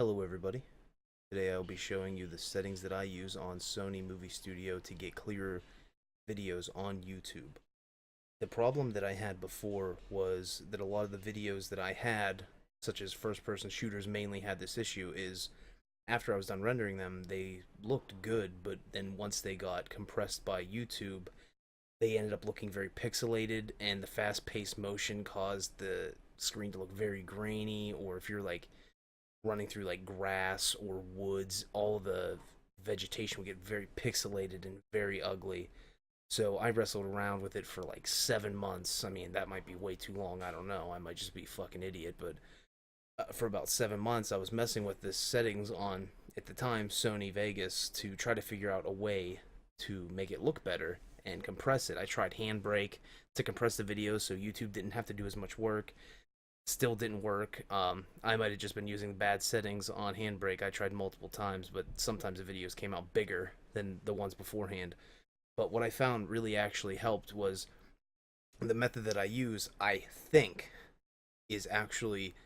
Hello everybody. Today I'll be showing you the settings that I use on Sony Movie Studio to get clearer videos on YouTube. The problem that I had before was that a lot of the videos that I had, such as first person shooters, mainly had this issue is after I was done rendering them, they looked good, but then once they got compressed by YouTube, they ended up looking very pixelated, and the fast-paced motion caused the screen to look very grainy, or if you're like running through like grass or woods, all the vegetation would get very pixelated and very ugly. So I wrestled around with it for like 7 months. I mean, that might be way too long. I don't know. I might just be a fucking idiot. But for about 7 months, I was messing with the settings on, at the time, Sony Vegas to try to figure out a way to make it look better and compress it. I tried Handbrake to compress the videos so YouTube didn't have to do as much work. Still didn't work. I might have just been using bad settings on Handbrake. I tried multiple times, but sometimes the videos came out bigger than the ones beforehand. But what I found really actually helped was the method that I use, I think, is actually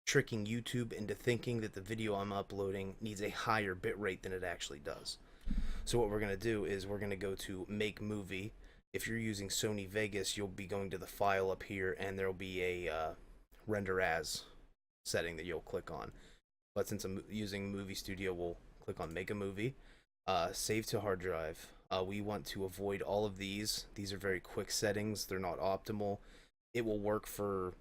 tricking YouTube into thinking that the video I'm uploading needs a higher bitrate than it actually does. So what we're going to do is we're going to go to Make Movie. If you're using Sony Vegas, you'll be going to the file up here, and there'll be a render as setting that you'll click on. But since I'm using Movie Studio, we'll click on Make a Movie. Save to hard drive. We want to avoid all of these. These are very quick settings. They're not optimal. It will work for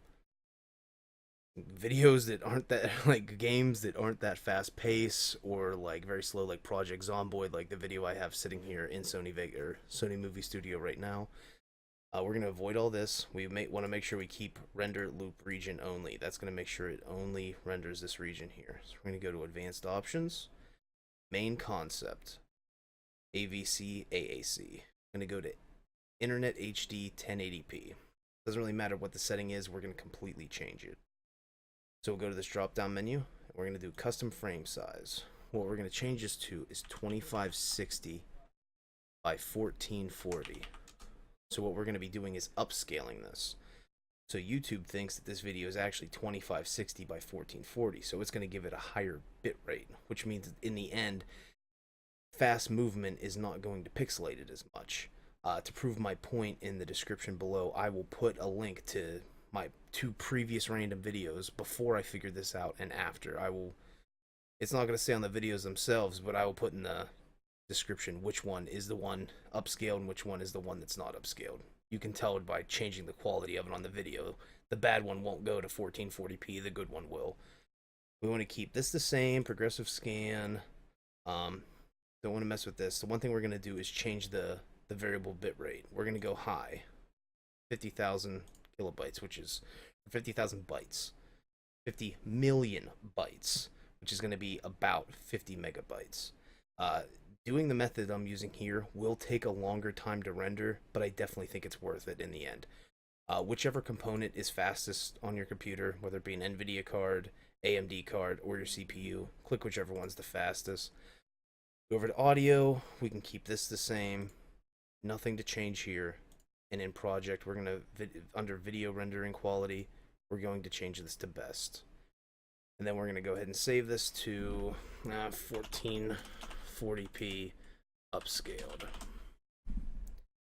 videos that aren't that, like games that aren't that fast paced or like very slow, like Project Zomboid, like the video I have sitting here in Sony Vegas or Sony Movie Studio right now. We're going to avoid all this. We want to make sure we keep render loop region only. That's going to make sure it only renders this region here. So we're going to go to advanced options, main concept, AVC, AAC. I'm going to go to Internet HD 1080p. Doesn't really matter what the setting is. We're going to completely change it. So we'll go to this drop down menu. We're going to do custom frame size. What we're going to change this to is 2560 by 1440. So what we're going to be doing is upscaling this. So YouTube thinks that this video is actually 2560 by 1440, so it's going to give it a higher bit rate, which means in the end, fast movement is not going to pixelate it as much. To prove my point, in the description below, I will put a link to my 2 previous random videos before I figured this out and after. It's not going to say on the videos themselves, but I will put in the description which one is the one upscaled and which one is the one that's not upscaled. You can tell by changing the quality of it on the video. The bad one won't go to 1440p, the good one will. We want to keep this the same, progressive scan. Don't want to mess with this. The one thing we're going to do is change the variable bitrate. We're going to go high, 50,000 kilobytes, which is 50,000 bytes. 50 million bytes, which is going to be about 50 megabytes. Doing the method I'm using here will take a longer time to render, but I definitely think it's worth it in the end. Whichever component is fastest on your computer, whether it be an NVIDIA card, AMD card, or your CPU, click whichever one's the fastest. Go over to audio, we can keep this the same, nothing to change here. And in project, we're going to, under video rendering quality, we're going to change this to best. And then we're going to go ahead and save this to 1440p upscaled.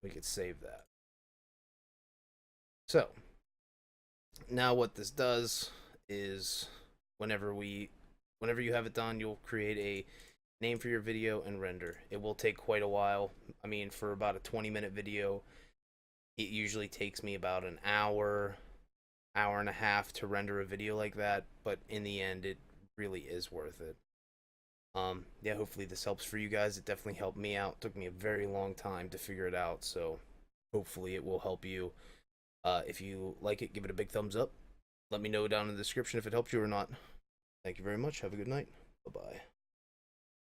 We could save that. So now what this does is whenever you have it done, you'll create a name for your video and render. It will take quite a while. I mean, for about a 20-minute video, it usually takes me about an hour and a half to render a video like that, but in the end it really is worth it. Yeah, hopefully this helps for you guys. It definitely helped me out. It took me a very long time to figure it out, so hopefully it will help you. If you like it, give it a big thumbs up. Let me know down in the description if it helped you or not. Thank you very much. Have a good night. Bye-bye.